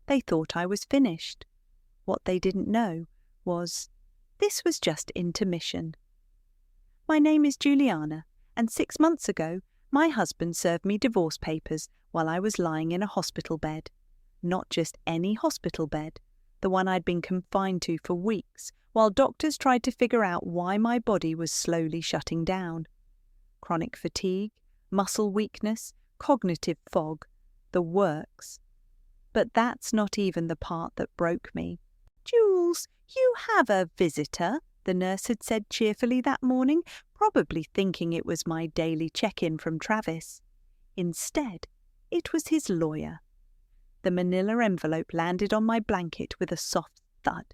They thought I was finished. What they didn't know was this was just intermission. My name is Juliana, and 6 months ago, my husband served me divorce papers while I was lying in a hospital bed. Not just any hospital bed, the one I'd been confined to for weeks, while doctors tried to figure out why my body was slowly shutting down. Chronic fatigue, muscle weakness, cognitive fog, the works. But that's not even the part that broke me. "Jules, you have a visitor," the nurse had said cheerfully that morning, probably thinking it was my daily check-in from Travis. Instead, it was his lawyer. The manila envelope landed on my blanket with a soft thud.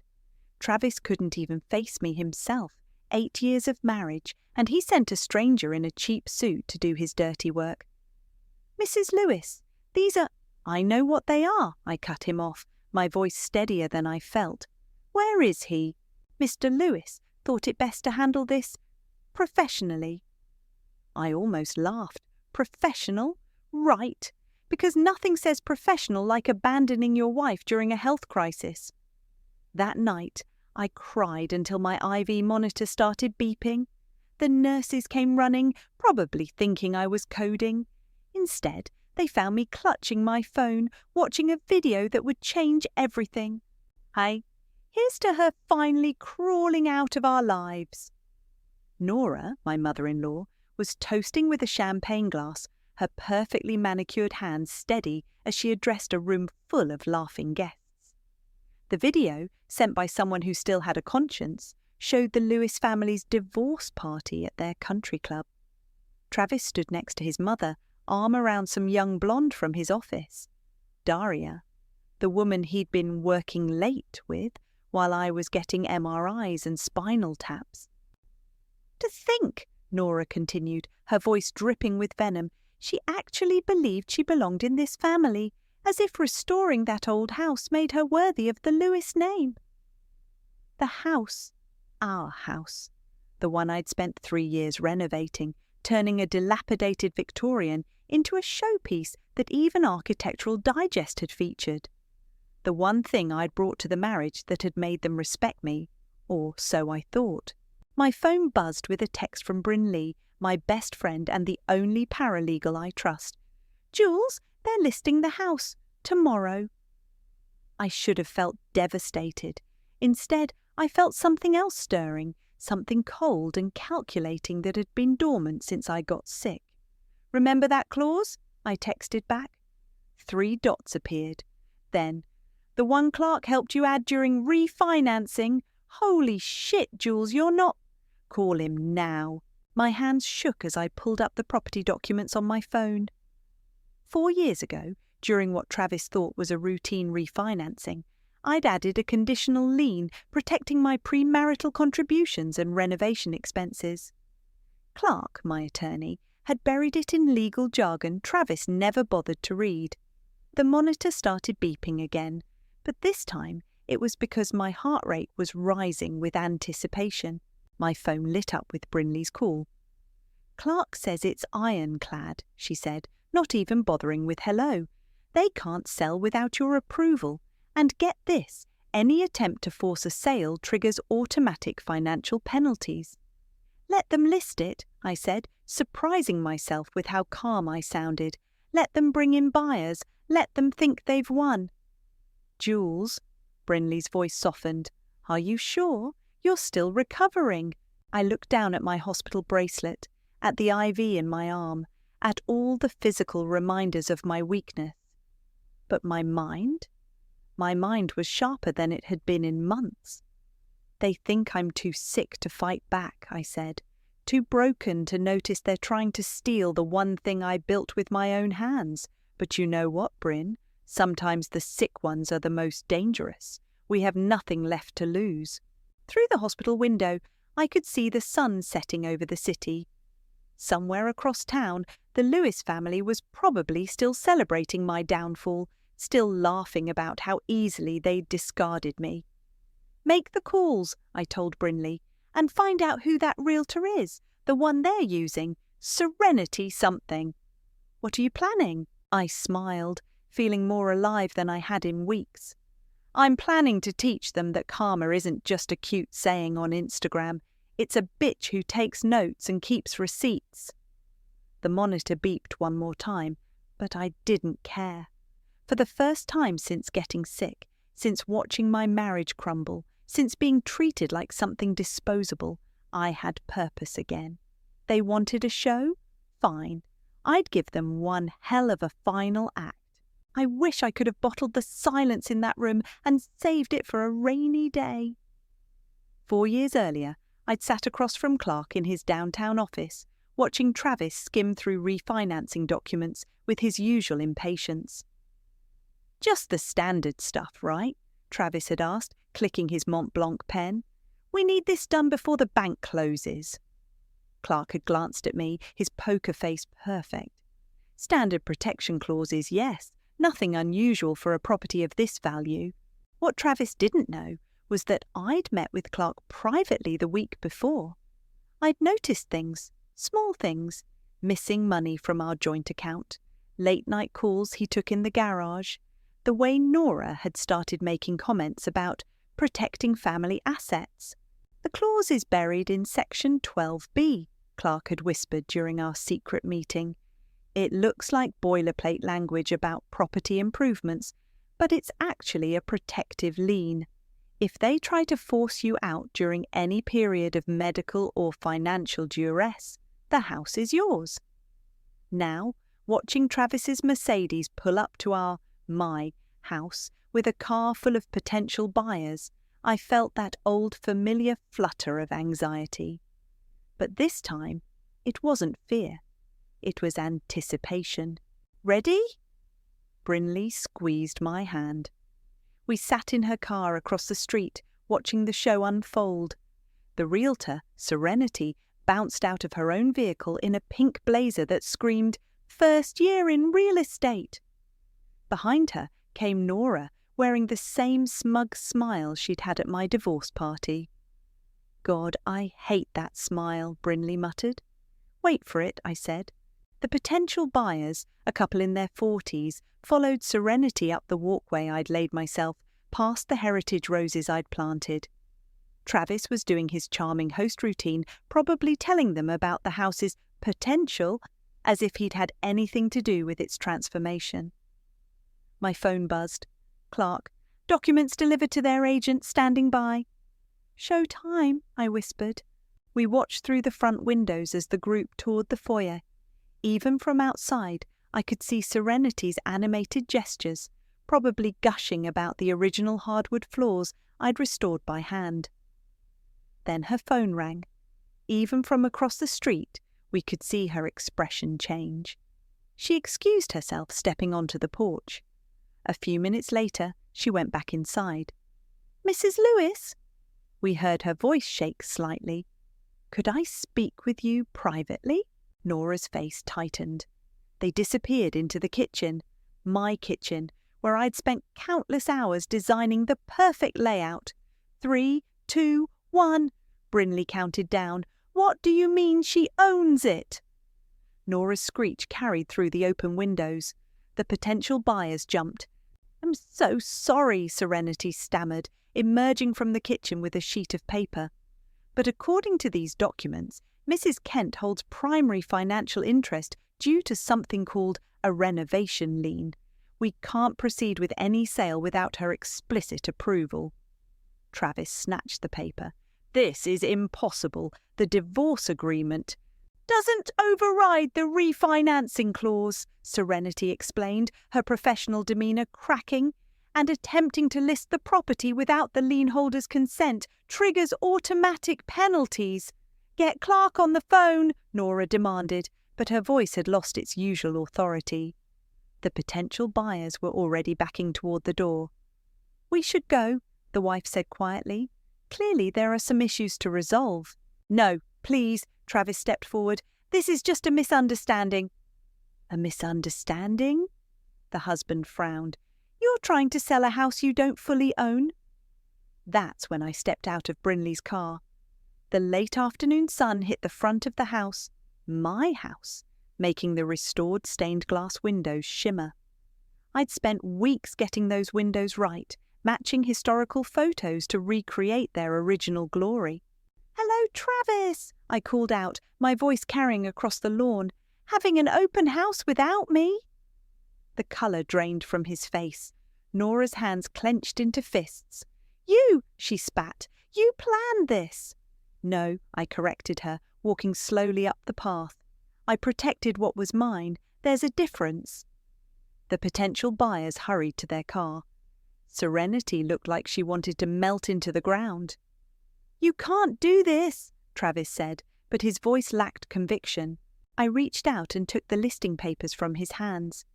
Travis couldn't even face me himself, 8 years of marriage, and he sent a stranger in a cheap suit to do his dirty work. "Mrs. Lewis, these are—" "I know what they are," I cut him off, my voice steadier than I felt. "Where is he?" "Mr. Lewis thought it best to handle this professionally." I almost laughed. Professional? Right. Because nothing says professional like abandoning your wife during a health crisis. That night, I cried until my IV monitor started beeping. The nurses came running, probably thinking I was coding. Instead, they found me clutching my phone, watching a video that would change everything. Hey, here's to her finally crawling out of our lives. Nora, my mother-in-law, was toasting with a champagne glass, her perfectly manicured hands steady as she addressed a room full of laughing guests. The video, sent by someone who still had a conscience, showed the Lewis family's divorce party at their country club. Travis stood next to his mother, arm around some young blonde from his office. Daria, the woman he'd been working late with while I was getting MRIs and spinal taps. "To think," Nora continued, her voice dripping with venom, "she actually believed she belonged in this family, as if restoring that old house made her worthy of the Lewis name." The house, our house, the one I'd spent 3 years renovating, turning a dilapidated Victorian into a showpiece that even Architectural Digest had featured. The one thing I'd brought to the marriage that had made them respect me, or so I thought. My phone buzzed with a text from Bryn Lee, my best friend and the only paralegal I trust. "Jules, they're listing the house. Tomorrow." I should have felt devastated. Instead, I felt something else stirring, something cold and calculating that had been dormant since I got sick. "Remember that clause?" I texted back. 3 dots appeared. Then, "The one Clark helped you add during refinancing. Holy shit, Jules, you're not—" "Call him now." My hands shook as I pulled up the property documents on my phone. 4 years ago, during what Travis thought was a routine refinancing, I'd added a conditional lien protecting my premarital contributions and renovation expenses. Clark, my attorney, had buried it in legal jargon Travis never bothered to read. The monitor started beeping again, but this time it was because my heart rate was rising with anticipation. My phone lit up with Brinley's call. "Clark says it's ironclad," she said, not even bothering with hello. "They can't sell without your approval. And get this, any attempt to force a sale triggers automatic financial penalties." "Let them list it," I said, surprising myself with how calm I sounded. "Let them bring in buyers. Let them think they've won." "Jules," Brinley's voice softened, "are you sure? You're still recovering." I looked down at my hospital bracelet, at the IV in my arm, at all the physical reminders of my weakness. But my mind? My mind was sharper than it had been in months. "They think I'm too sick to fight back," I said. "Too broken to notice they're trying to steal the one thing I built with my own hands. But you know what, Bryn? Sometimes the sick ones are the most dangerous. We have nothing left to lose." Through the hospital window, I could see the sun setting over the city. Somewhere across town, the Lewis family was probably still celebrating my downfall, still laughing about how easily they'd discarded me. "Make the calls," I told Brinley, "and find out who that realtor is, the one they're using. Serenity something." "What are you planning?" I smiled, feeling more alive than I had in weeks. I'm planning to teach them that karma isn't just a cute saying on Instagram. It's a bitch who takes notes and keeps receipts. The monitor beeped one more time, but I didn't care. For the first time since getting sick, since watching my marriage crumble, since being treated like something disposable, I had purpose again. They wanted a show? Fine. I'd give them one hell of a final act. I wish I could have bottled the silence in that room and saved it for a rainy day. 4 years earlier, I'd sat across from Clark in his downtown office, watching Travis skim through refinancing documents with his usual impatience. "Just the standard stuff, right?" Travis had asked, clicking his Mont Blanc pen. "We need this done before the bank closes." Clark had glanced at me, his poker face perfect. Standard protection clauses, yes, nothing unusual for a property of this value. What Travis didn't know was that I'd met with Clark privately the week before. I'd noticed things, small things, missing money from our joint account, late-night calls he took in the garage, the way Nora had started making comments about protecting family assets. "The clause is buried in Section 12B, Clark had whispered during our secret meeting. "It looks like boilerplate language about property improvements, but it's actually a protective lien. If they try to force you out during any period of medical or financial duress, the house is yours." Now, watching Travis's Mercedes pull up to my house with a car full of potential buyers, I felt that old familiar flutter of anxiety. But this time, it wasn't fear. It was anticipation. "Ready?" Brinley squeezed my hand. We sat in her car across the street, watching the show unfold. The Realtor, Serenity, bounced out of her own vehicle in a pink blazer that screamed, "First year in real estate!" Behind her came Nora, wearing the same smug smile she'd had at my divorce party. "God, I hate that smile," Brinley muttered. "Wait for it," I said. The potential buyers, a couple in their 40s, followed Serenity up the walkway I'd laid myself, past the heritage roses I'd planted. Travis was doing his charming host routine, probably telling them about the house's potential, as if he'd had anything to do with its transformation. My phone buzzed. "Clark, documents delivered to their agent, standing by." "Show time," I whispered. We watched through the front windows as the group toured the foyer. Even from outside, I could see Serenity's animated gestures, probably gushing about the original hardwood floors I'd restored by hand. Then her phone rang. Even from across the street, we could see her expression change. She excused herself, stepping onto the porch. A few minutes later, she went back inside. "Mrs. Lewis?" We heard her voice shake slightly. "Could I speak with you privately?" Nora's face tightened. They disappeared into the kitchen, my kitchen, where I'd spent countless hours designing the perfect layout. 3, 2, 1, Brinley counted down. "What do you mean she owns it?" Nora's screech carried through the open windows. The potential buyers jumped. "I'm so sorry," Serenity stammered, emerging from the kitchen with a sheet of paper. "But according to these documents, Mrs. Kent holds primary financial interest due to something called a renovation lien. We can't proceed with any sale without her explicit approval." Travis snatched the paper. "This is impossible. The divorce agreement doesn't override the refinancing clause," Serenity explained, her professional demeanour cracking. "And attempting to list the property without the lien holder's consent triggers automatic penalties." "Get Clark on the phone," Nora demanded, but her voice had lost its usual authority. The potential buyers were already backing toward the door. "We should go," the wife said quietly. "Clearly there are some issues to resolve." "No, please," Travis stepped forward. "This is just a misunderstanding." "A misunderstanding?" The husband frowned. "You're trying to sell a house you don't fully own?" That's when I stepped out of Brinley's car. The late afternoon sun hit the front of the house, my house, making the restored stained glass windows shimmer. I'd spent weeks getting those windows right, matching historical photos to recreate their original glory. "Hello, Travis!" I called out, my voice carrying across the lawn. "Having an open house without me?" The colour drained from his face. Nora's hands clenched into fists. "You!" she spat. "You planned this!" "No," I corrected her, walking slowly up the path. "I protected what was mine. There's a difference." The potential buyers hurried to their car. Serenity looked like she wanted to melt into the ground. "You can't do this," Travis said, but his voice lacked conviction. I reached out and took the listing papers from his hands.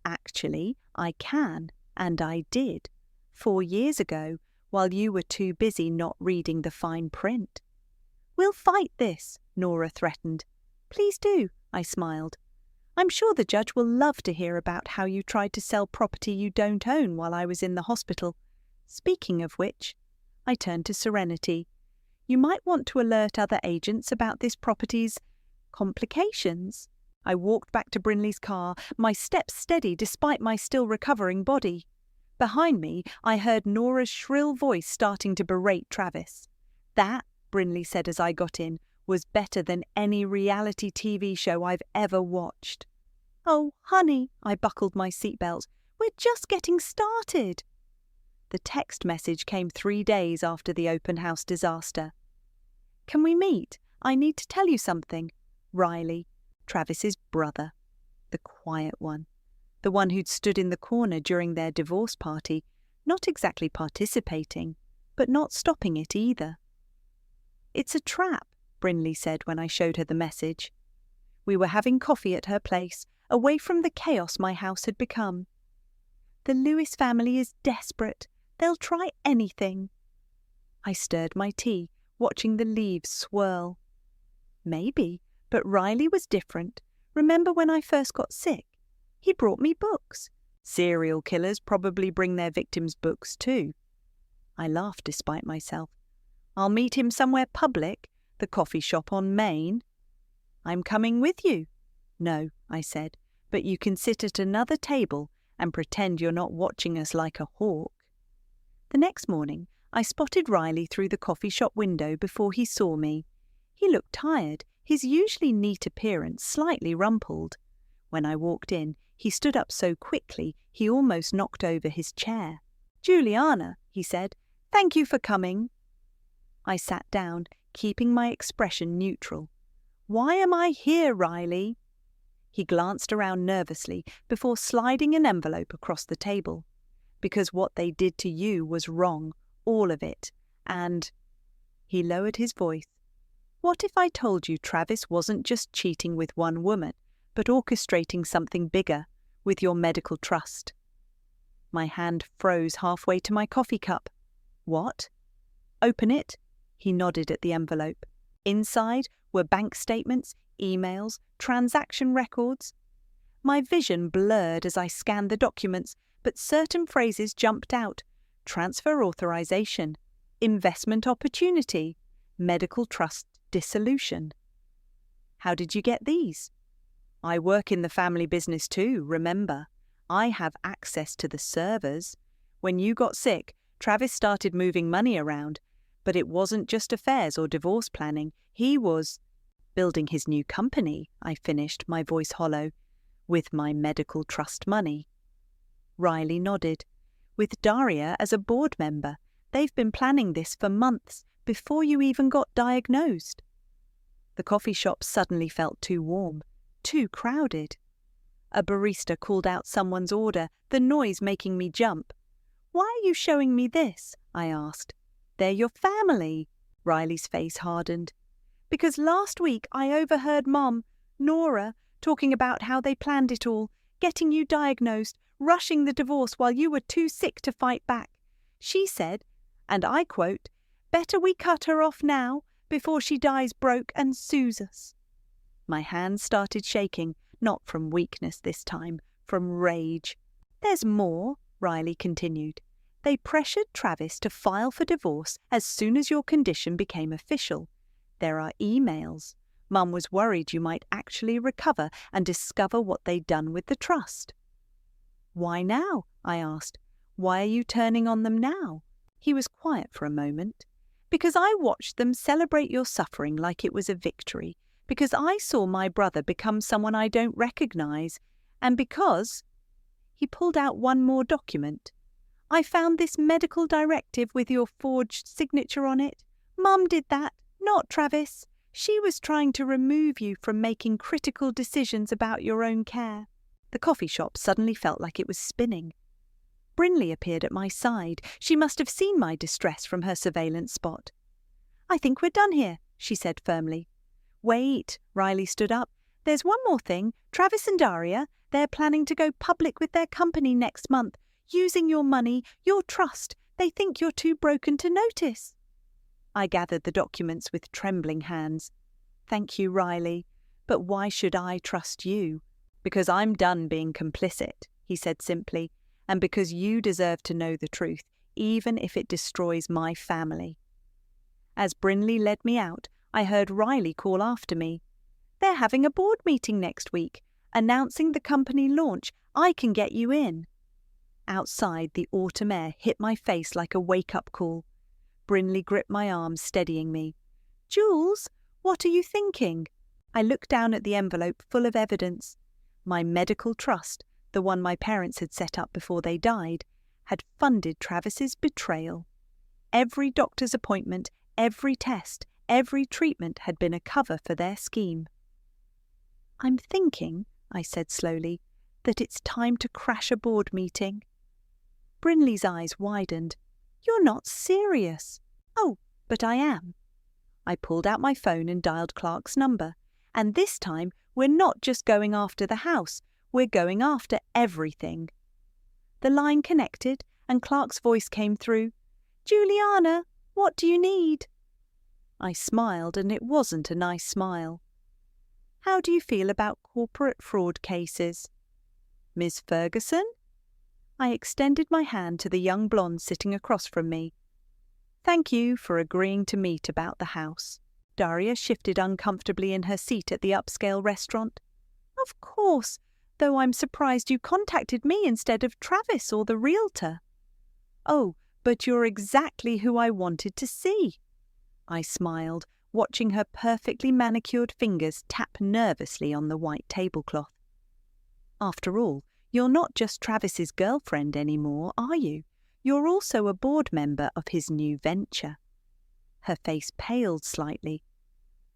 "Actually, I can, and I did, 4 years ago, while you were too busy not reading the fine print." "We'll fight this," Nora threatened. "Please do," I smiled. "I'm sure the judge will love to hear about how you tried to sell property you don't own while I was in the hospital. Speaking of which," I turned to Serenity, "you might want to alert other agents about this property's complications." I walked back to Brinley's car, my steps steady despite my still recovering body. Behind me, I heard Nora's shrill voice starting to berate Travis. "That," Brinley said as I got in, "was better than any reality TV show I've ever watched." "Oh, honey," I buckled my seatbelt, "we're just getting started." The text message came 3 days after the open house disaster. "Can we meet? I need to tell you something." Riley, Travis's brother. The quiet one. The one who'd stood in the corner during their divorce party, not exactly participating, but not stopping it either. "It's a trap," Brinley said when I showed her the message. We were having coffee at her place, away from the chaos my house had become. "The Lewis family is desperate. They'll try anything." I stirred my tea, watching the leaves swirl. Maybe, but Riley was different. Remember when I first got sick? He brought me books. Serial killers probably bring their victims books too. I laughed despite myself. "I'll meet him somewhere public, the coffee shop on Main." "I'm coming with you." "No," I said, "but you can sit at another table and pretend you're not watching us like a hawk." The next morning, I spotted Riley through the coffee shop window before he saw me. He looked tired, his usually neat appearance slightly rumpled. When I walked in, he stood up so quickly he almost knocked over his chair. "Juliana," he said, "thank you for coming." I sat down, keeping my expression neutral. "Why am I here, Riley?" He glanced around nervously before sliding an envelope across the table. "Because what they did to you was wrong, all of it, and—" He lowered his voice. "What if I told you Travis wasn't just cheating with one woman, but orchestrating something bigger, with your medical trust?" My hand froze halfway to my coffee cup. "What?" "Open it." He nodded at the envelope. Inside were bank statements, emails, transaction records. My vision blurred as I scanned the documents, but certain phrases jumped out. Transfer authorization, investment opportunity, medical trust dissolution. "How did you get these?" "I work in the family business too, remember. I have access to the servers. When you got sick, Travis started moving money around. But it wasn't just affairs or divorce planning. He was building his new company," I finished, my voice hollow, "with my medical trust money." Riley nodded. "With Daria as a board member. They've been planning this for months, before you even got diagnosed." The coffee shop suddenly felt too warm, too crowded. A barista called out someone's order, the noise making me jump. "Why are you showing me this?" I asked. "They're your family." Riley's face hardened. "Because last week I overheard Mom, Nora, talking about how they planned it all, getting you diagnosed, rushing the divorce while you were too sick to fight back. She said, and I quote, 'Better we cut her off now, before she dies broke and sues us.'" My hands started shaking, not from weakness this time, from rage. "There's more," Riley continued. "They pressured Travis to file for divorce as soon as your condition became official. There are emails. Mum was worried you might actually recover and discover what they'd done with the trust." Why now? I asked. Why are you turning on them now? He was quiet for a moment. Because I watched them celebrate your suffering like it was a victory. Because I saw my brother become someone I don't recognize. And because... He pulled out one more document. I found this medical directive with your forged signature on it. Mum did that, not Travis. She was trying to remove you from making critical decisions about your own care. The coffee shop suddenly felt like it was spinning. Brinley appeared at my side. She must have seen my distress from her surveillance spot. I think we're done here, she said firmly. Wait, Riley stood up. There's one more thing. Travis and Daria, they're planning to go public with their company next month, using your money, your trust. They think you're too broken to notice. I gathered the documents with trembling hands. Thank you, Riley. But why should I trust you? Because I'm done being complicit, he said simply, and because you deserve to know the truth, even if it destroys my family. As Brinley led me out, I heard Riley call after me. They're having a board meeting next week, announcing the company launch. I can get you in. Outside, the autumn air hit my face like a wake-up call. Brinley gripped my arm, steadying me. Jules, what are you thinking? I looked down at the envelope full of evidence. My medical trust, the one my parents had set up before they died, had funded Travis's betrayal. Every doctor's appointment, every test, every treatment had been a cover for their scheme. I'm thinking, I said slowly, that it's time to crash a board meeting. Brinley's eyes widened. You're not serious. Oh, but I am. I pulled out my phone and dialed Clark's number. And this time, we're not just going after the house, we're going after everything. The line connected, and Clark's voice came through. Juliana, what do you need? I smiled, and it wasn't a nice smile. How do you feel about corporate fraud cases? Miss Ferguson? I extended my hand to the young blonde sitting across from me. Thank you for agreeing to meet about the house. Daria shifted uncomfortably in her seat at the upscale restaurant. Of course, though I'm surprised you contacted me instead of Travis or the Realtor. Oh, but you're exactly who I wanted to see. I smiled, watching her perfectly manicured fingers tap nervously on the white tablecloth. After all, you're not just Travis's girlfriend anymore, are you? You're also a board member of his new venture. Her face paled slightly.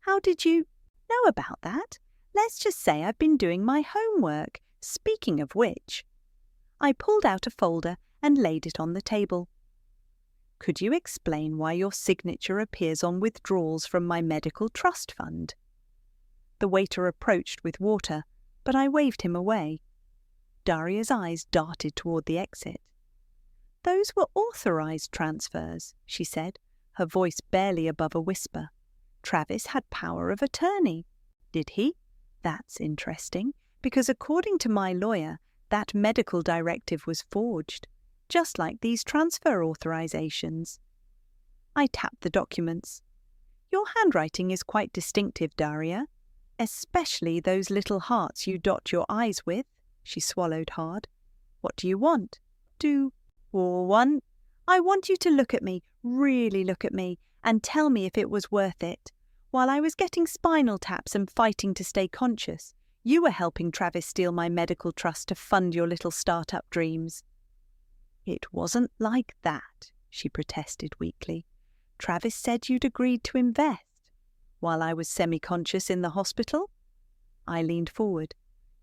How did you know about that? Let's just say I've been doing my homework. Speaking of which, I pulled out a folder and laid it on the table. Could you explain why your signature appears on withdrawals from my medical trust fund? The waiter approached with water, but I waved him away. Daria's eyes darted toward the exit. Those were authorized transfers, she said, her voice barely above a whisper. Travis had power of attorney. Did he? That's interesting, because according to my lawyer, that medical directive was forged, just like these transfer authorizations. I tapped the documents. Your handwriting is quite distinctive, Daria, especially those little hearts you dot your I's with. She swallowed hard. What do you want? I want you to look at me, really look at me, and tell me if it was worth it. While I was getting spinal taps and fighting to stay conscious, you were helping Travis steal my medical trust to fund your little start-up dreams. It wasn't like that, she protested weakly. Travis said you'd agreed to invest. While I was semi-conscious in the hospital? I leaned forward.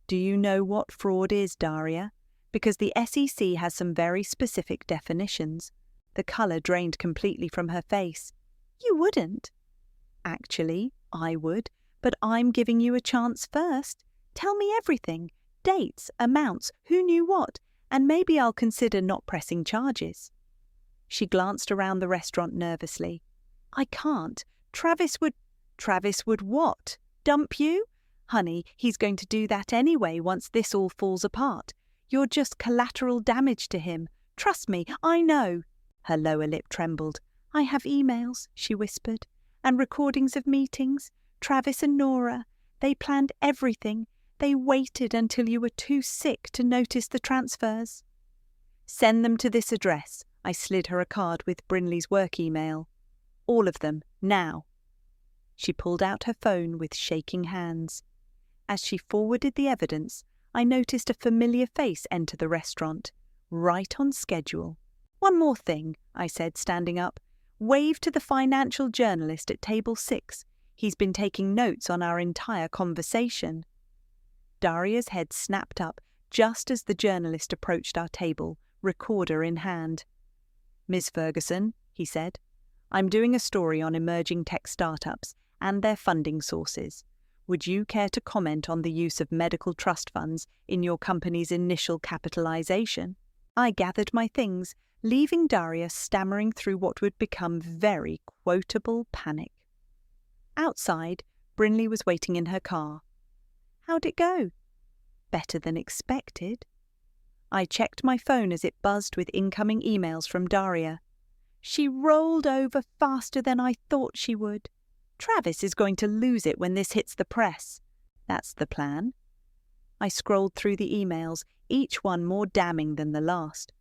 Do you know what fraud is, Daria? Because the SEC has some very specific definitions. The colour drained completely from her face. You wouldn't. Actually, I would, but I'm giving you a chance first. Tell me everything. Dates, amounts, who knew what, and maybe I'll consider not pressing charges. She glanced around the restaurant nervously. I can't. Travis would what? Dump you? Honey, he's going to do that anyway once this all falls apart. You're just collateral damage to him. Trust me, I know. Her lower lip trembled. I have emails, she whispered, and recordings of meetings. Travis and Nora. They planned everything. They waited until you were too sick to notice the transfers. Send them to this address. I slid her a card with Brinley's work email. All of them, now. She pulled out her phone with shaking hands. As she forwarded the evidence, I noticed a familiar face enter the restaurant, right on schedule. One more thing, I said, standing up. Wave to the financial journalist at table 6. He's been taking notes on our entire conversation. Daria's head snapped up just as the journalist approached our table, recorder in hand. Ms. Ferguson, he said, I'm doing a story on emerging tech startups and their funding sources. Would you care to comment on the use of medical trust funds in your company's initial capitalization? I gathered my things, leaving Daria stammering through what would become very quotable panic. Outside, Brinley was waiting in her car. How'd it go? Better than expected. I checked my phone as it buzzed with incoming emails from Daria. She rolled over faster than I thought she would. Travis is going to lose it when this hits the press. That's the plan. I scrolled through the emails, each one more damning than the last.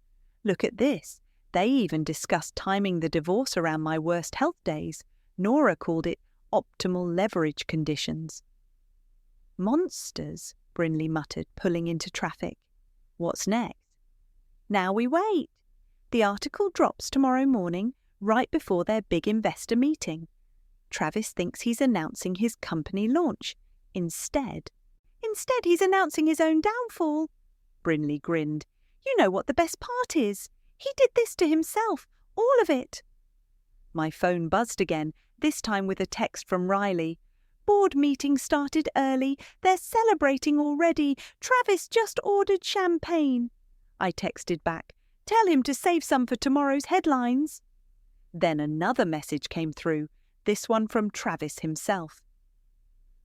Look at this. They even discussed timing the divorce around my worst health days. Nora called it optimal leverage conditions. Monsters, Brinley muttered, pulling into traffic. What's next? Now we wait. The article drops tomorrow morning, right before their big investor meeting. Travis thinks he's announcing his company launch. Instead, he's announcing his own downfall. Brinley grinned. You know what the best part is? He did this to himself, all of it. My phone buzzed again, this time with a text from Riley. Board meeting started early. They're celebrating already. Travis just ordered champagne. I texted back. Tell him to save some for tomorrow's headlines. Then another message came through, this one from Travis himself.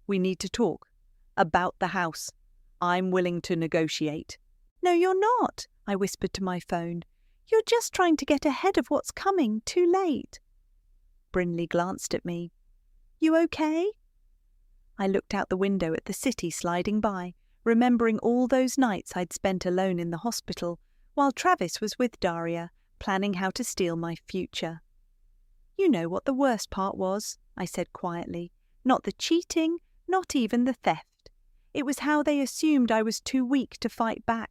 We need to talk. About the house. I'm willing to negotiate. No, you're not, I whispered to my phone. You're just trying to get ahead of what's coming, too late. Brinley glanced at me. You okay? I looked out the window at the city sliding by, remembering all those nights I'd spent alone in the hospital, while Travis was with Daria, planning how to steal my future. You know what the worst part was, I said quietly. Not the cheating, not even the theft. It was how they assumed I was too weak to fight back,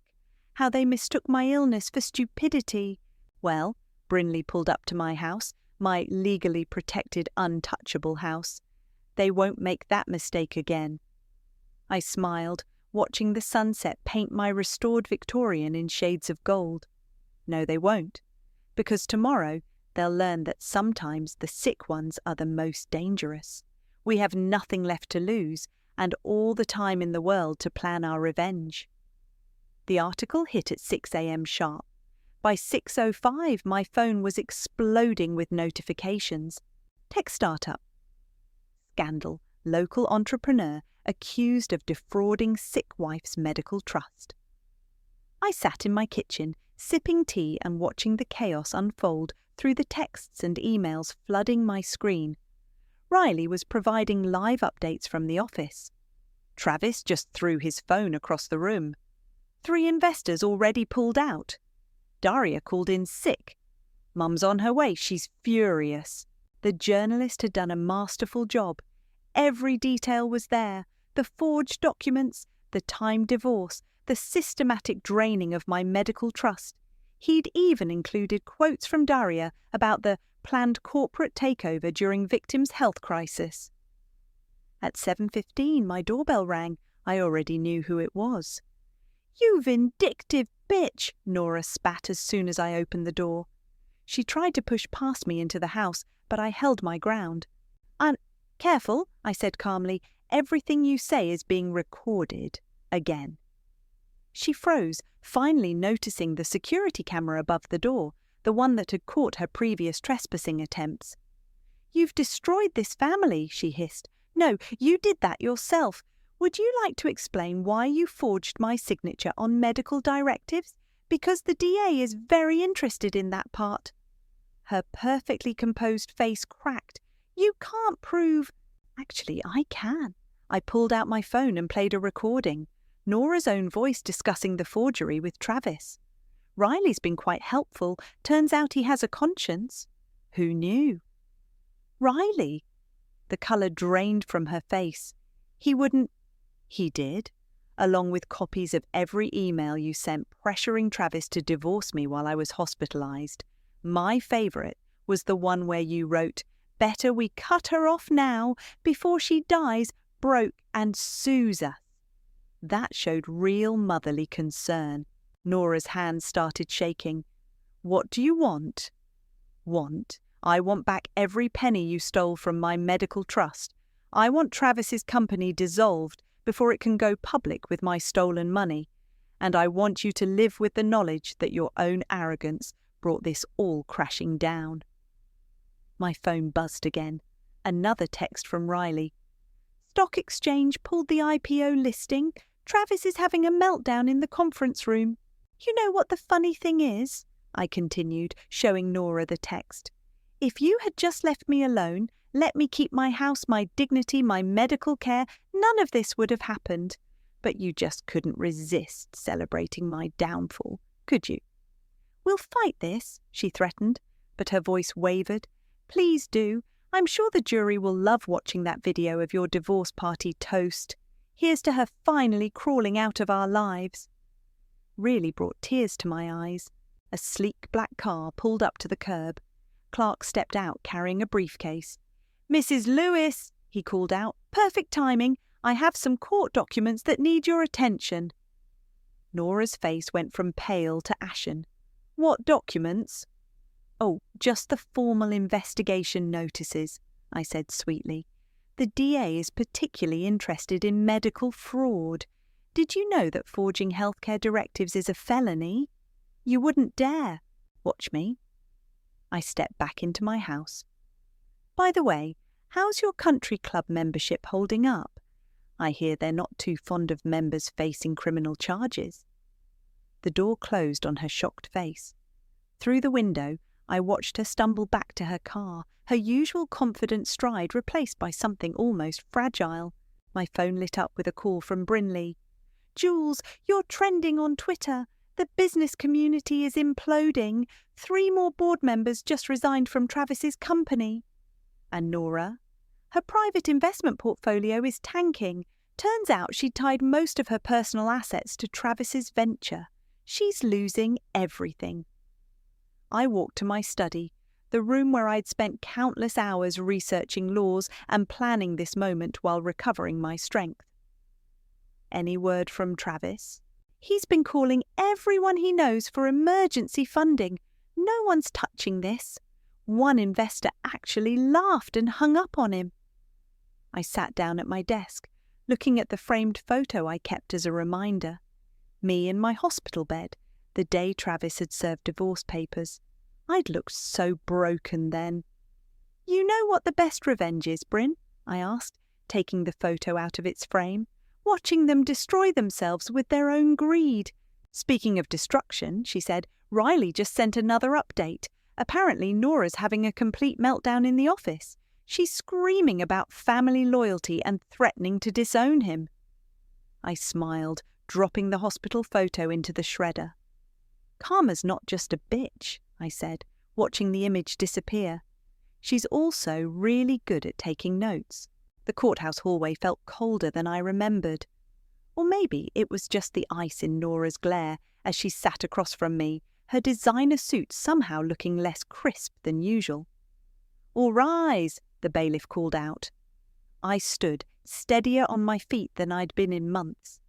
how they mistook my illness for stupidity. Well, Brinley pulled up to my house, my legally protected, untouchable house. They won't make that mistake again. I smiled, watching the sunset paint my restored Victorian in shades of gold. No, they won't, because tomorrow they'll learn that sometimes the sick ones are the most dangerous. We have nothing left to lose, and all the time in the world to plan our revenge. The article hit at 6 a.m. sharp. By 6:05, my phone was exploding with notifications. Tech startup. Scandal. Local entrepreneur accused of defrauding sick wife's medical trust. I sat in my kitchen, sipping tea and watching the chaos unfold through the texts and emails flooding my screen. Riley was providing live updates from the office. Travis just threw his phone across the room. 3 investors already pulled out. Daria called in sick. Mum's on her way, she's furious. The journalist had done a masterful job. Every detail was there. The forged documents, the timed divorce, the systematic draining of my medical trust. He'd even included quotes from Daria about the planned corporate takeover during victims' health crisis. At 7:15, my doorbell rang. I already knew who it was. You vindictive bitch, Nora spat as soon as I opened the door. She tried to push past me into the house, but I held my ground. Careful, I said calmly. Everything you say is being recorded again. She froze, finally noticing the security camera above the door, the one that had caught her previous trespassing attempts. You've destroyed this family, she hissed. No, you did that yourself. Would you like to explain why you forged my signature on medical directives? Because the DA is very interested in that part. Her perfectly composed face cracked. You can't prove... Actually, I can. I pulled out my phone and played a recording, Nora's own voice discussing the forgery with Travis. Riley's been quite helpful. Turns out he has a conscience. Who knew? Riley. The colour drained from her face. He wouldn't. He did, along with copies of every email you sent pressuring Travis to divorce me while I was hospitalised. My favourite was the one where you wrote, "Better we cut her off now before she dies broke and sues us." That showed real motherly concern. Nora's hands started shaking. "What do you want?" "Want? I want back every penny you stole from my medical trust. I want Travis's company dissolved before it can go public with my stolen money. And I want you to live with the knowledge that your own arrogance brought this all crashing down." My phone buzzed again. Another text from Riley. "Stock exchange pulled the IPO listing. Travis is having a meltdown in the conference room. You know what the funny thing is?" I continued, showing Nora the text. "If you had just left me alone, let me keep my house, my dignity, my medical care, none of this would have happened. But you just couldn't resist celebrating my downfall, could you?" "We'll fight this," she threatened, but her voice wavered. "Please do. I'm sure the jury will love watching that video of your divorce party toast. Here's to her finally crawling out of our lives." Really brought tears to my eyes. A sleek black car pulled up to the curb. Clark stepped out carrying a briefcase. "Mrs. Lewis," he called out. "Perfect timing. I have some court documents that need your attention." Nora's face went from pale to ashen. "What documents?" "Oh, just the formal investigation notices," I said sweetly. "The DA is particularly interested in medical fraud. Did you know that forging healthcare directives is a felony? You wouldn't dare. Watch me." I stepped back into my house. "By the way, how's your country club membership holding up? I hear they're not too fond of members facing criminal charges." The door closed on her shocked face. Through the window, I watched her stumble back to her car, her usual confident stride replaced by something almost fragile. My phone lit up with a call from Brinley. "Jules, you're trending on Twitter. The business community is imploding. 3 more board members just resigned from Travis's company." "And Nora?" "Her private investment portfolio is tanking. Turns out she tied most of her personal assets to Travis's venture. She's losing everything." I walked to my study, the room where I'd spent countless hours researching laws and planning this moment while recovering my strength. "Any word from Travis?" "He's been calling everyone he knows for emergency funding. No one's touching this. One investor actually laughed and hung up on him." I sat down at my desk, looking at the framed photo I kept as a reminder. Me in my hospital bed, the day Travis had served divorce papers. I'd looked so broken then. "You know what the best revenge is, Bryn?" I asked, taking the photo out of its frame. "Watching them destroy themselves with their own greed." "Speaking of destruction," she said, "Riley just sent another update. Apparently Nora's having a complete meltdown in the office. She's screaming about family loyalty and threatening to disown him." I smiled, dropping the hospital photo into the shredder. "Karma's not just a bitch," I said, watching the image disappear. "She's also really good at taking notes." The courthouse hallway felt colder than I remembered. Or maybe it was just the ice in Nora's glare as she sat across from me, her designer suit somehow looking less crisp than usual. "All rise," the bailiff called out. I stood, steadier on my feet than I'd been in months.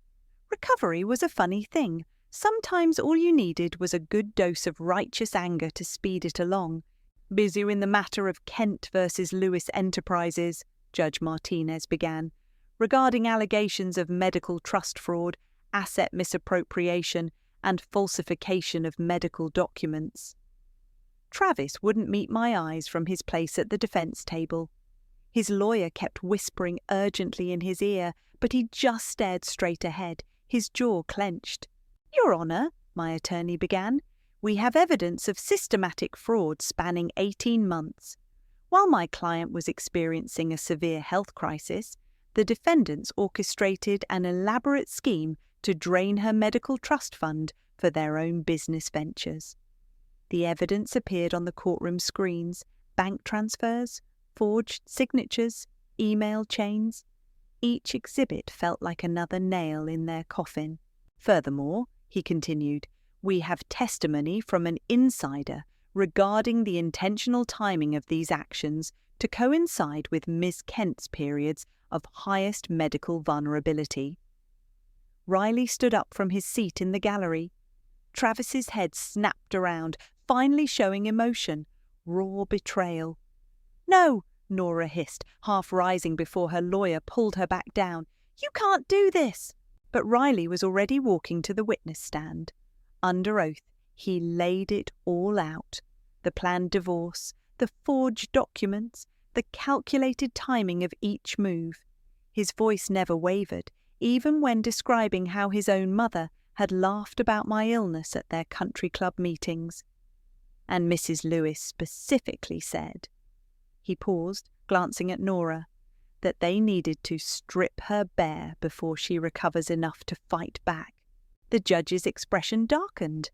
Recovery was a funny thing. Sometimes all you needed was a good dose of righteous anger to speed it along. "Busy in the matter of Kent versus Lewis Enterprises," Judge Martinez began, "regarding allegations of medical trust fraud, asset misappropriation, and falsification of medical documents." Travis wouldn't meet my eyes from his place at the defense table. His lawyer kept whispering urgently in his ear, but he just stared straight ahead, his jaw clenched. "Your Honour," my attorney began, "we have evidence of systematic fraud spanning 18 months. While my client was experiencing a severe health crisis, the defendants orchestrated an elaborate scheme to drain her medical trust fund for their own business ventures. The evidence appeared on the courtroom screens: bank transfers, forged signatures, email chains. Each exhibit felt like another nail in their coffin. Furthermore, he continued, we have testimony from an insider regarding the intentional timing of these actions to coincide with Ms. Kent's periods of highest medical vulnerability. Riley stood up from his seat in the gallery. Travis's head snapped around, finally showing emotion, raw betrayal. No, Nora hissed, half rising before her lawyer pulled her back down. You can't do this! But Riley was already walking to the witness stand. Under oath, he laid it all out. The planned divorce, the forged documents, the calculated timing of each move. His voice never wavered, even when describing how his own mother had laughed about my illness at their country club meetings. And Mrs. Lewis specifically said, he paused, glancing at Nora, that they needed to strip her bare before she recovers enough to fight back. The judge's expression darkened.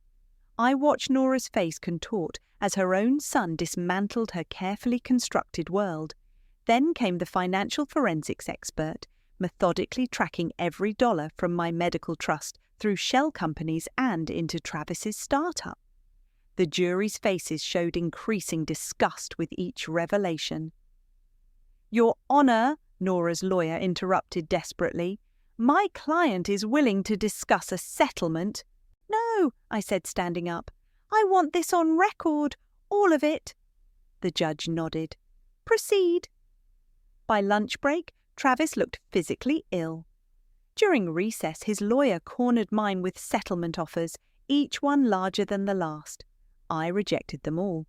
I watched Nora's face contort as her own son dismantled her carefully constructed world. Then came the financial forensics expert, methodically tracking every dollar from my medical trust through shell companies and into Travis's startup. The jury's faces showed increasing disgust with each revelation. Your Honor, Nora's lawyer interrupted desperately, my client is willing to discuss a settlement. No, I said, standing up. I want this on record, all of it. The judge nodded. Proceed. By lunch break, Travis looked physically ill. During recess, his lawyer cornered mine with settlement offers, each one larger than the last. I rejected them all.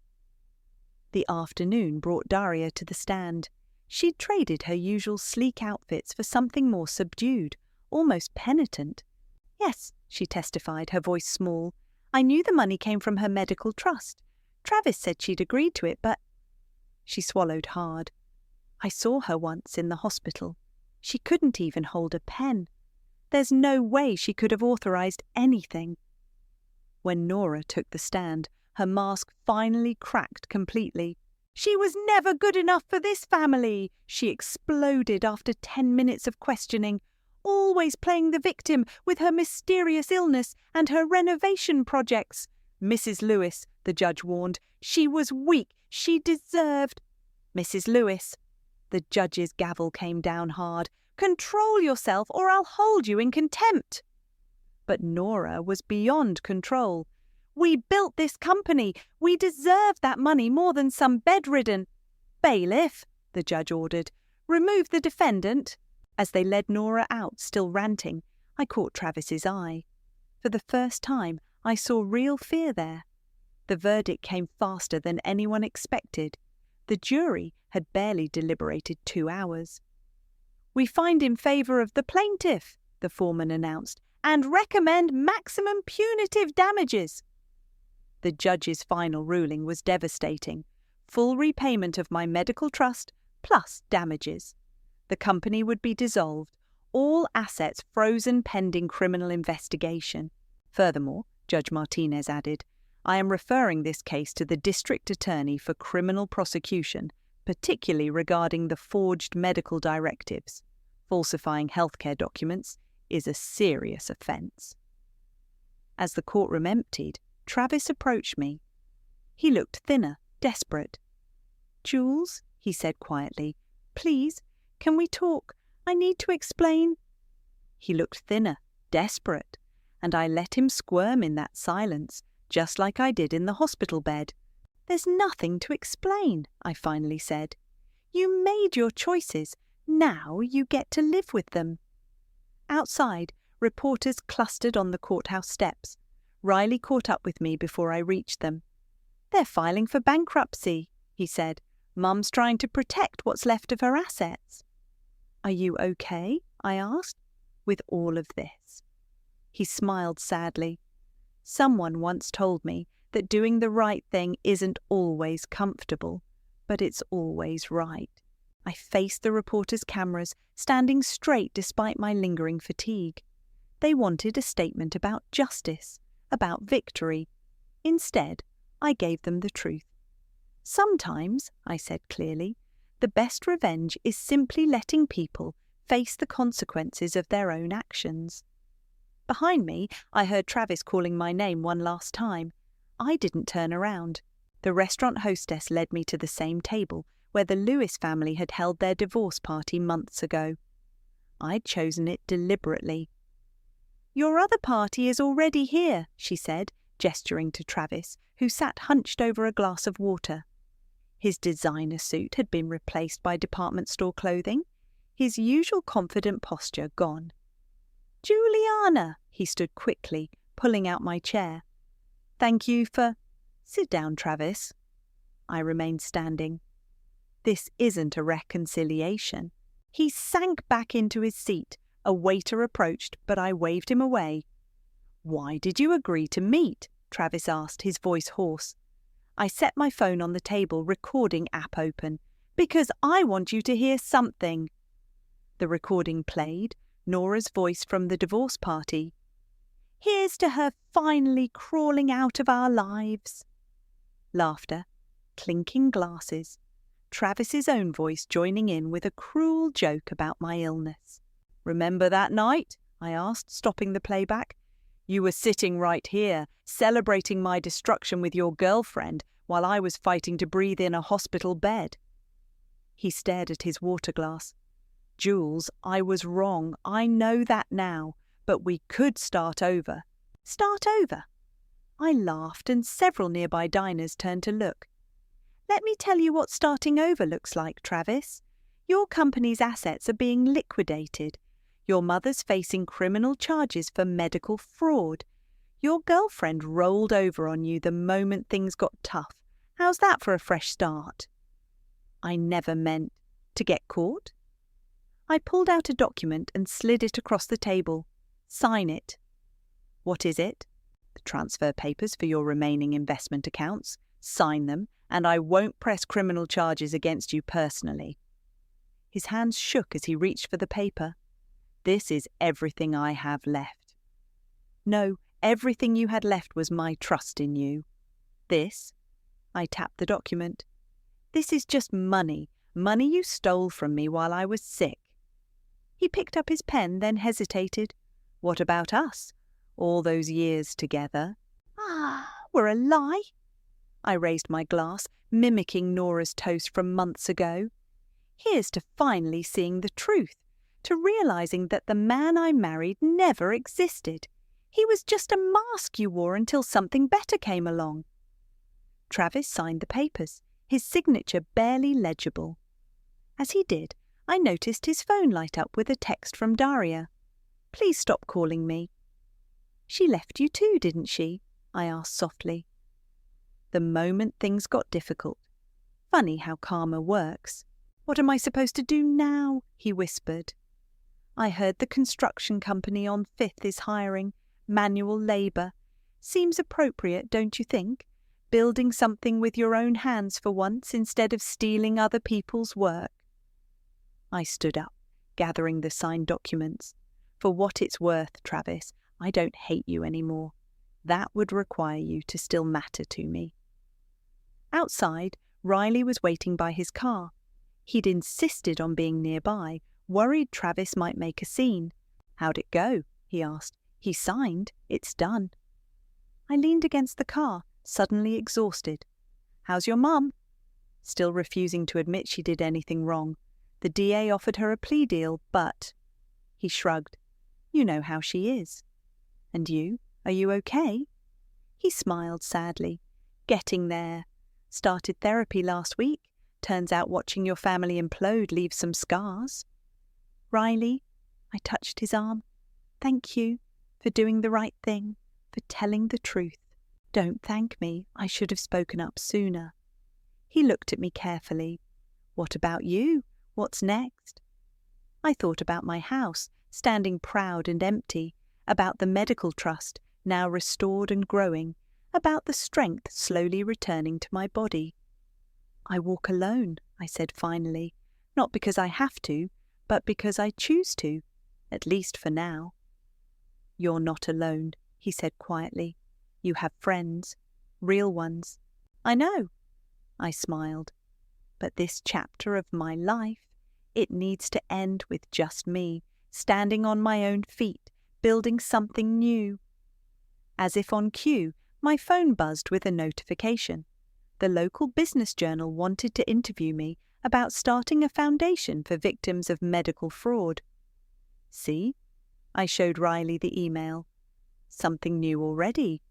The afternoon brought Daria to the stand. She'd traded her usual sleek outfits for something more subdued, almost penitent. Yes, she testified, her voice small. I knew the money came from her medical trust. Travis said she'd agreed to it, but... She swallowed hard. I saw her once in the hospital. She couldn't even hold a pen. There's no way she could have authorized anything. When Nora took the stand, her mask finally cracked completely. She was never good enough for this family, she exploded after 10 minutes of questioning, always playing the victim with her mysterious illness and her renovation projects. Mrs. Lewis, the judge warned, she was weak, she deserved... Mrs. Lewis, the judge's gavel came down hard. Control yourself or I'll hold you in contempt. But Nora was beyond control. We built this company. We deserve that money more than some bedridden... Bailiff, the judge ordered, remove the defendant. As they led Nora out, still ranting, I caught Travis's eye. For the first time, I saw real fear there. The verdict came faster than anyone expected. The jury had barely deliberated 2 hours. We find in favour of the plaintiff, the foreman announced, and recommend maximum punitive damages. The judge's final ruling was devastating. Full repayment of my medical trust, plus damages. The company would be dissolved, all assets frozen pending criminal investigation. Furthermore, Judge Martinez added, I am referring this case to the district attorney for criminal prosecution, particularly regarding the forged medical directives. Falsifying healthcare documents is a serious offence. As the courtroom emptied, Travis approached me. He looked thinner, desperate. Jules, he said quietly, please, can we talk? I need to explain. He looked thinner, desperate, and I let him squirm in that silence, just like I did in the hospital bed. There's nothing to explain, I finally said. You made your choices. Now you get to live with them. Outside, reporters clustered on the courthouse steps. Riley caught up with me before I reached them. They're filing for bankruptcy, he said. Mum's trying to protect what's left of her assets. Are you okay? I asked, with all of this. He smiled sadly. Someone once told me that doing the right thing isn't always comfortable, but it's always right. I faced the reporters' cameras, standing straight despite my lingering fatigue. They wanted a statement about justice, about victory. Instead, I gave them the truth. Sometimes, I said clearly, the best revenge is simply letting people face the consequences of their own actions. Behind me, I heard Travis calling my name one last time. I didn't turn around. The restaurant hostess led me to the same table where the Lewis family had held their divorce party months ago. I'd chosen it deliberately. "Your other party is already here," she said, gesturing to Travis, who sat hunched over a glass of water. His designer suit had been replaced by department store clothing, his usual confident posture gone. "Juliana," he stood quickly, pulling out my chair. "Thank you for—" "Sit down, Travis." I remained standing. This isn't a reconciliation. He sank back into his seat. A waiter approached, but I waved him away. "Why did you agree to meet?" Travis asked, his voice hoarse. I set my phone on the table, recording app open. "Because I want you to hear something." The recording played, Nora's voice from the divorce party. "Here's to her finally crawling out of our lives." Laughter, clinking glasses, Travis's own voice joining in with a cruel joke about my illness. "Remember that night?" I asked, stopping the playback. "You were sitting right here, celebrating my destruction with your girlfriend while I was fighting to breathe in a hospital bed." He stared at his water glass. "Jules, I was wrong. I know that now. But we could start over." "Start over?" I laughed, and several nearby diners turned to look. "Let me tell you what starting over looks like, Travis. Your company's assets are being liquidated. Your mother's facing criminal charges for medical fraud. Your girlfriend rolled over on you the moment things got tough. How's that for a fresh start?" I never meant to get caught. I pulled out a document and slid it across the table. "Sign it." "What is it?" "The transfer papers for your remaining investment accounts. Sign them, and I won't press criminal charges against you personally." His hands shook as he reached for the paper. "This is everything I have left." "No, everything you had left was my trust in you. This," I tapped the document, "this is just money you stole from me while I was sick." He picked up his pen, then hesitated. "What about us? All those years together?" "Were a lie?" I raised my glass, mimicking Nora's toast from months ago. Here's to finally seeing the truth, to realizing that the man I married never existed. He was just a mask you wore until something better came along. Travis signed the papers, his signature barely legible. As he did, I noticed his phone light up with a text from Daria. "Please stop calling me." "She left you too, didn't she?" I asked softly. The moment things got difficult. Funny how karma works. "What am I supposed to do now?" he whispered. "I heard the construction company on 5th is hiring. Manual labour. Seems appropriate, don't you think? Building something with your own hands for once instead of stealing other people's work." I stood up, gathering the signed documents. "For what it's worth, Travis, I don't hate you anymore. That would require you to still matter to me." Outside, Riley was waiting by his car. He'd insisted on being nearby, worried Travis might make a scene. "How'd it go?" he asked. "He signed. It's done." I leaned against the car, suddenly exhausted. "How's your mum?" Still refusing to admit she did anything wrong. The DA offered her a plea deal, but... He shrugged. "You know how she is." "And you? Are you okay?" He smiled sadly. "Getting there. Started therapy last week. Turns out watching your family implode leaves some scars." "Riley," I touched his arm, "thank you for doing the right thing, for telling the truth. Don't thank me. I should have spoken up sooner." He looked at me carefully. "What about you? What's next?" I thought about my house, standing proud and empty, about the medical trust, now restored and growing, about the strength slowly returning to my body. "I walk alone," I said finally, Not because I have to, but because I choose to, at least for now. "You're not alone," he said quietly. "You have friends, real ones." "I know," I smiled. "But this chapter of my life, it needs to end with just me, standing on my own feet, building something new." As if on cue, my phone buzzed with a notification. The local business journal wanted to interview me about starting a foundation for victims of medical fraud. "See?" I showed Riley the email. "Something new already."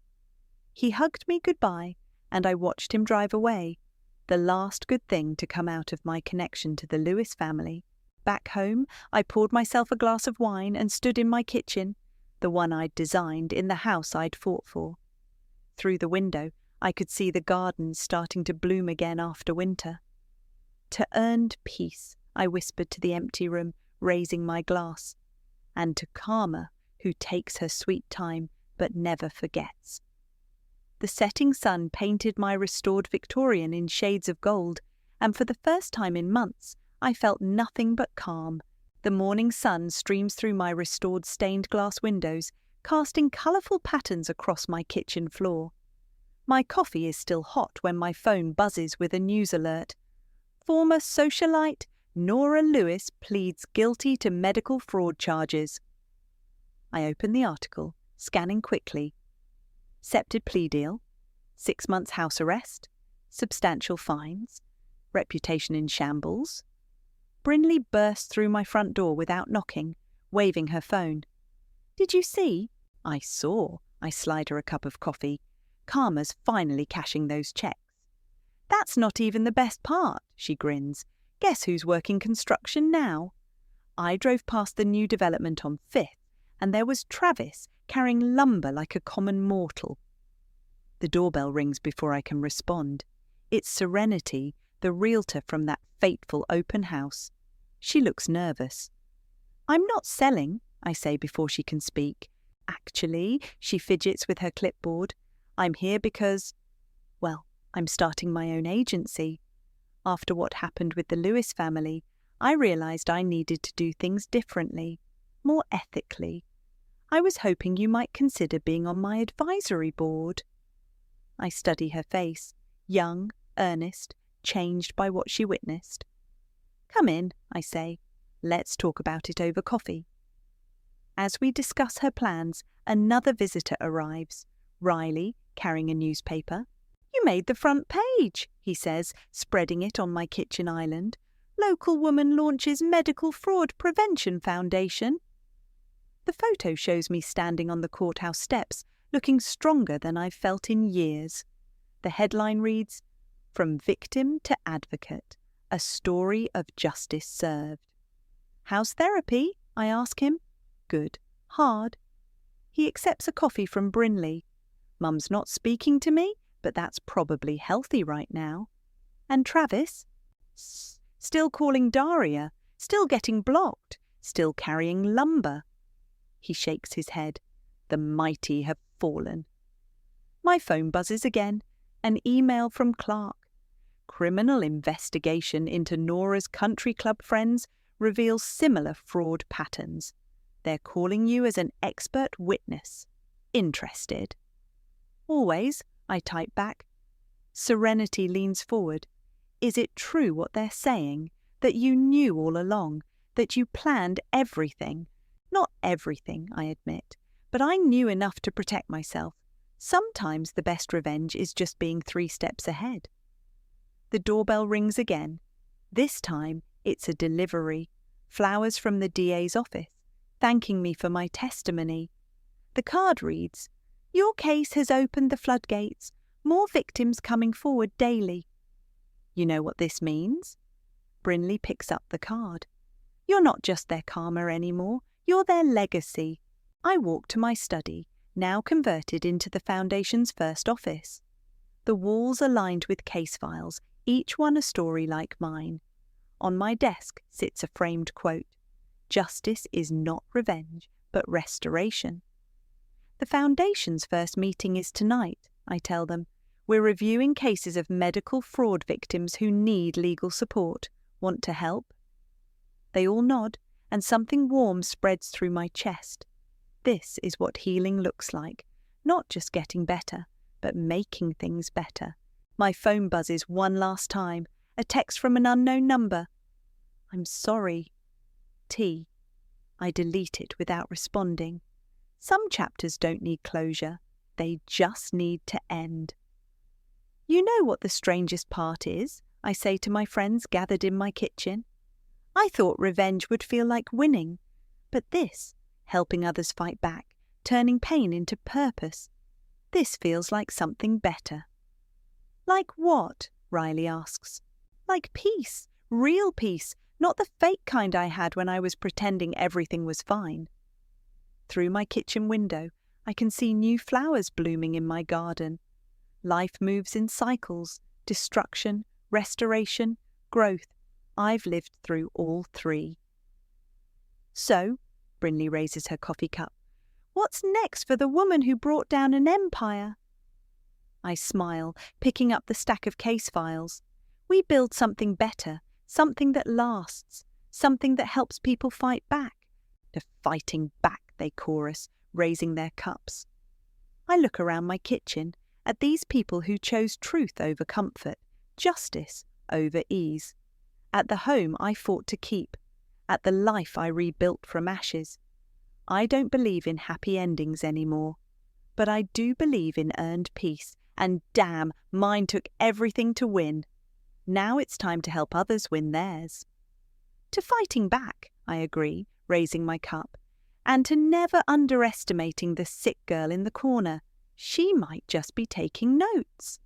He hugged me goodbye, and I watched him drive away, the last good thing to come out of my connection to the Lewis family. Back home, I poured myself a glass of wine and stood in my kitchen, the one I'd designed in the house I'd fought for. Through the window, I could see the gardens starting to bloom again after winter. "To earned peace," I whispered to the empty room, raising my glass. "And to Karma, who takes her sweet time but never forgets." The setting sun painted my restored Victorian in shades of gold, and for the first time in months, I felt nothing but calm. The morning sun streams through my restored stained glass windows, casting colourful patterns across my kitchen floor. My coffee is still hot when my phone buzzes with a news alert. Former socialite Nora Lewis pleads guilty to medical fraud charges. I open the article, scanning quickly. Accepted plea deal, 6 months house arrest, substantial fines, reputation in shambles. Brinley burst through my front door without knocking, waving her phone. "Did you see?" "I saw." I slide her a cup of coffee. "Karma's finally cashing those checks." "That's not even the best part," she grins. "Guess who's working construction now?" I drove past the new development on 5th, and there was Travis carrying lumber like a common mortal. The doorbell rings before I can respond. It's Serenity, the realtor from that fateful open house. She looks nervous. "I'm not selling," I say before she can speak. "Actually," she fidgets with her clipboard, "I'm here because, well, I'm starting my own agency. After what happened with the Lewis family, I realized I needed to do things differently, more ethically. I was hoping you might consider being on my advisory board." I study her face, young, earnest, changed by what she witnessed. "Come in," I say. "Let's talk about it over coffee." As we discuss her plans, another visitor arrives, Riley, carrying a newspaper. "You made the front page," he says, spreading it on my kitchen island. "Local woman launches medical fraud prevention foundation." The photo shows me standing on the courthouse steps, looking stronger than I've felt in years. The headline reads, "From Victim to Advocate, a story of justice served." "How's therapy?" I ask him. "Good. Hard." He accepts a coffee from Brinley. "Mum's not speaking to me, but that's probably healthy right now." "And Travis?" Still calling Daria, still getting blocked, still carrying lumber." He shakes his head. "The mighty have fallen." My phone buzzes again. An email from Clark. "Criminal investigation into Nora's country club friends reveals similar fraud patterns. They're calling you as an expert witness. Interested?" "Always," I type back. Serenity leans forward. "Is it true what they're saying? That you knew all along? That you planned everything?" "Not everything," I admit, "but I knew enough to protect myself. Sometimes the best revenge is just being 3 steps ahead." The doorbell rings again. This time, it's a delivery. Flowers from the DA's office, thanking me for my testimony. The card reads, "Your case has opened the floodgates. More victims coming forward daily." You know what this means? Brinley picks up the card. "You're not just their karma anymore. You're their legacy." I walk to my study, now converted into the Foundation's first office. The walls are lined with case files, each one a story like mine. On my desk sits a framed quote, "Justice is not revenge, but restoration." The Foundation's first meeting is tonight, I tell them. "We're reviewing cases of medical fraud victims who need legal support. Want to help?" They all nod, and something warm spreads through my chest. This is what healing looks like. Not just getting better, but making things better. My phone buzzes one last time. A text from an unknown number. I'm sorry. T. I delete it without responding. Some chapters don't need closure. They just need to end. You know what the strangest part is? I say to my friends gathered in my kitchen. I thought revenge would feel like winning, but this, helping others fight back, turning pain into purpose, this feels like something better. Like what? Riley asks. Like peace, real peace, not the fake kind I had when I was pretending everything was fine. Through my kitchen window, I can see new flowers blooming in my garden. Life moves in cycles, destruction, restoration, growth. I've lived through all three. So, Brinley raises her coffee cup, what's next for the woman who brought down an empire? I smile, picking up the stack of case files. We build something better, something that lasts, something that helps people fight back. The fighting back, they chorus, raising their cups. I look around my kitchen at these people who chose truth over comfort, justice over ease. At the home I fought to keep, at the life I rebuilt from ashes. I don't believe in happy endings anymore, but I do believe in earned peace, and damn, mine took everything to win. Now it's time to help others win theirs. To fighting back, I agree, raising my cup, and to never underestimating the sick girl in the corner. She might just be taking notes.